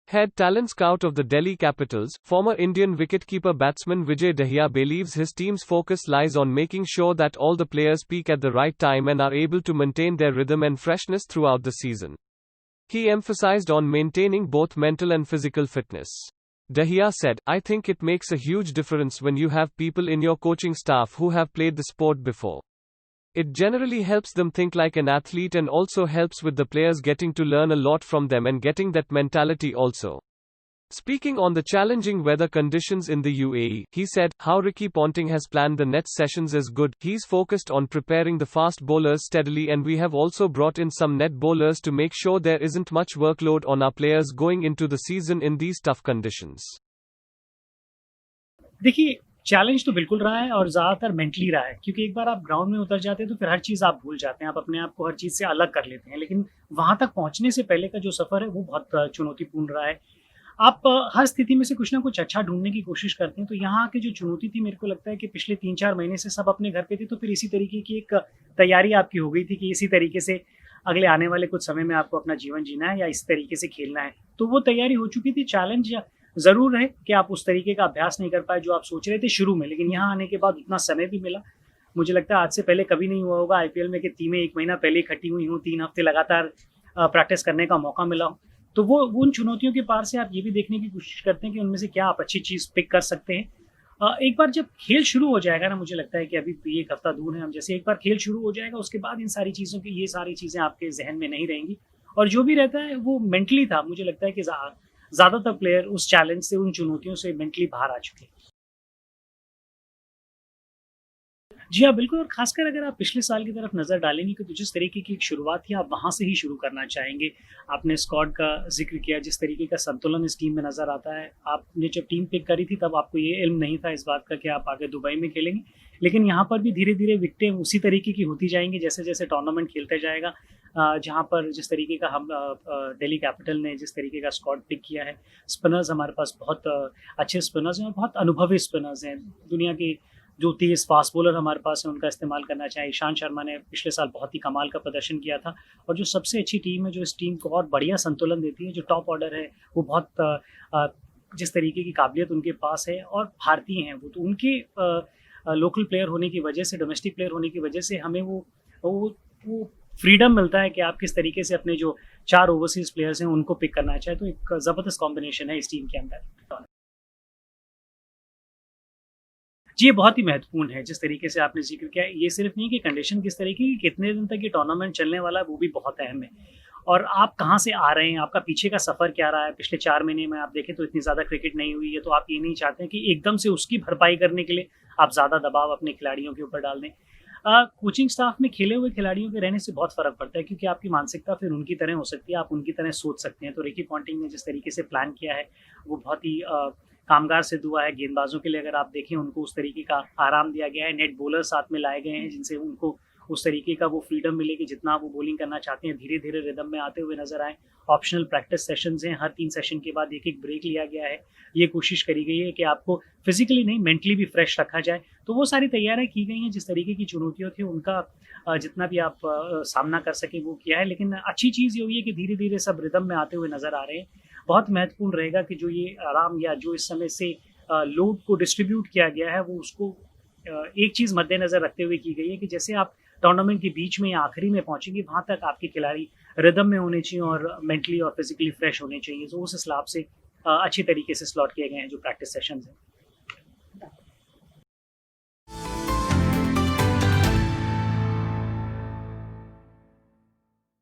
Head talent scout of the Delhi Capitals, former Indian wicketkeeper batsman Vijay Dahiya believes his team's focus lies on making sure that all the players peak at the right time and are able to maintain their rhythm and freshness throughout the season. He emphasized on maintaining both mental and physical fitness. Dahiya said, "I think it makes a huge difference when you have people in your coaching staff who have played the sport before. It generally helps them think like an athlete and also helps with the players getting to learn a lot from them and getting that mentality also." Speaking on the challenging weather conditions in the UAE, he said, "How Ricky Ponting has planned the net sessions is good. He's focused on preparing the fast bowlers steadily, and we have also brought in some net bowlers to make sure there isn't much workload on our players going into the season in these tough conditions." देखिए, challenge तो बिल्कुल रहा है और ज़्यादातर mentally रहा है, क्योंकि एक बार आप ग्राउंड में उतर जाते हैं तो फिर हर चीज़ आप भूल जाते हैं, आप अपने आप को हर चीज़ से अलग कर लेते हैं। लेकिन वहाँ तक पहुँचने से पहले का जो सफ़र है वो बहुत चुनौतीपूर्ण रहा है। आप हर स्थिति में से कुछ ना कुछ अच्छा ढूँढने की कोशिश करते हैं, तो यहाँ आके जो चुनौती थी, मेरे को लगता है कि पिछले 3-4 महीने से सब अपने घर पे थे, तो फिर इसी तरीके की एक तैयारी आपकी हो गई थी कि इसी तरीके से अगले आने वाले कुछ समय में आपको अपना जीवन जीना है या इस तरीके से खेलना है। तो वो तैयारी हो चुकी थी। चैलेंज ज़रूर है कि आप उस तरीके का अभ्यास नहीं कर पाए जो आप सोच रहे थे शुरू में, लेकिन यहाँ आने के बाद उतना समय भी मिला। मुझे लगता है आज से पहले कभी नहीं हुआ होगा आईपीएल में कि टीमें 1 महीना पहले इकट्ठी हुई हों, 3 हफ्ते लगातार प्रैक्टिस करने का मौका मिला हो। तो वो उन चुनौतियों के पार से आप ये भी देखने की कोशिश करते हैं कि उनमें से क्या आप अच्छी चीज़ पिक कर सकते हैं। एक बार जब खेल शुरू हो जाएगा ना, मुझे लगता है कि अभी 1 हफ्ता दूर है हम, जैसे एक बार खेल शुरू हो जाएगा उसके बाद इन सारी चीज़ों की ये सारी चीज़ें आपके ज़हन में नहीं रहेंगी, और जो भी रहता है वो मेंटली था। मुझे लगता है कि ज़्यादातर प्लेयर उस चैलेंज से, उन चुनौतियों से मेंटली बाहर आ चुके हैं। जी हाँ, बिल्कुल। और ख़ासकर अगर आप पिछले साल की तरफ नज़र डालेंगे कि तो जिस तरीके की एक शुरुआत थी, आप वहाँ से ही शुरू करना चाहेंगे। आपने स्क्वाड का ज़िक्र किया, जिस तरीके का संतुलन इस टीम में नज़र आता है। आपने जब टीम पिक करी थी तब आपको ये इल्म नहीं था इस बात का कि आप आगे दुबई में खेलेंगे, लेकिन यहाँ पर भी धीरे-धीरे विकेटें उसी तरीके की होती जाएँगी जैसे-जैसे टूर्नामेंट खेलते जाएगा। जहाँ पर जिस तरीके का हम दिल्ली कैपिटल ने जिस तरीके का स्क्वाड पिक किया है, स्पिनर्स हमारे पास बहुत अच्छे स्पिनर्स हैं और बहुत अनुभवी स्पिनर्स हैं। दुनिया के जो तेज़ फास्ट बॉलर हमारे पास हैं, उनका इस्तेमाल करना चाहिए। ईशांत शर्मा ने पिछले साल बहुत ही कमाल का प्रदर्शन किया था, और जो सबसे अच्छी टीम है, जो इस टीम को और बढ़िया संतुलन देती है, जो टॉप ऑर्डर है, वो बहुत जिस तरीके की काबिलियत उनके पास है और भारतीय हैं वो, तो उनके लोकल प्लेयर होने की वजह से, डोमेस्टिक प्लेयर होने की वजह से हमें वो फ्रीडम मिलता है कि आप किस तरीके से अपने जो 4 ओवरसीज़ प्लेयर्स हैं उनको पिक करना चाहें। तो एक ज़बरदस्त कॉम्बिनेशन है इस टीम के अंदर। जी, ये बहुत ही महत्वपूर्ण है, जिस तरीके से आपने ज़िक्र किया। ये सिर्फ़ नहीं कि कंडीशन किस तरीके की, कितने दिन तक ये टूर्नामेंट चलने वाला है, वो भी बहुत अहम है। और आप कहाँ से आ रहे हैं, आपका पीछे का सफ़र क्या रहा है। पिछले 4 महीने में आप देखें तो इतनी ज़्यादा क्रिकेट नहीं हुई है, तो आप ये नहीं चाहते हैं कि एकदम से उसकी भरपाई करने के लिए आप ज़्यादा दबाव अपने खिलाड़ियों के ऊपर डाल दें। कोचिंग स्टाफ में खेले हुए खिलाड़ियों के रहने से बहुत फ़र्क पड़ता है, क्योंकि आपकी मानसिकता फिर उनकी तरह हो सकती है, आप उनकी तरह सोच सकते हैं। तो रिकी पॉन्टिंग ने जिस तरीके से प्लान किया है, वो बहुत ही कामगार सिद्ध हुआ है। गेंदबाजों के लिए अगर आप देखें, उनको उस तरीके का आराम दिया गया है। नेट बॉलर साथ में लाए गए हैं, जिनसे उनको उस तरीके का वो फ्रीडम मिले कि जितना वो बॉलिंग करना चाहते हैं, धीरे-धीरे रिदम में आते हुए नज़र आएँ। ऑप्शनल प्रैक्टिस सेशंस हैं, हर 3 सेशन के बाद एक-एक ब्रेक लिया गया है। ये कोशिश करी गई है कि आपको फिज़िकली नहीं, मेंटली भी फ्रेश रखा जाए। तो वो सारी तैयारियाँ की गई हैं, जिस तरीके की चुनौतियाँ थी उनका जितना भी आप सामना कर सकें वो किया है। लेकिन अच्छी चीज़ ये हुई है कि धीरे-धीरे सब रिदम में आते हुए नज़र आ रहे हैं। बहुत महत्वपूर्ण रहेगा कि जो ये आराम या जो इस समय से लोड को डिस्ट्रीब्यूट किया गया है, वो उसको एक चीज़ मद्देनज़र रखते हुए की गई है कि जैसे आप टूर्नामेंट के बीच में या आखिरी में पहुँचेंगे, वहाँ तक आपके खिलाड़ी रिदम में होने चाहिए और मेंटली और फिज़िकली फ्रेश होने चाहिए। तो उस हिसाब से अच्छी तरीके से स्लॉट किए गए हैं जो प्रैक्टिस सेशंस हैं।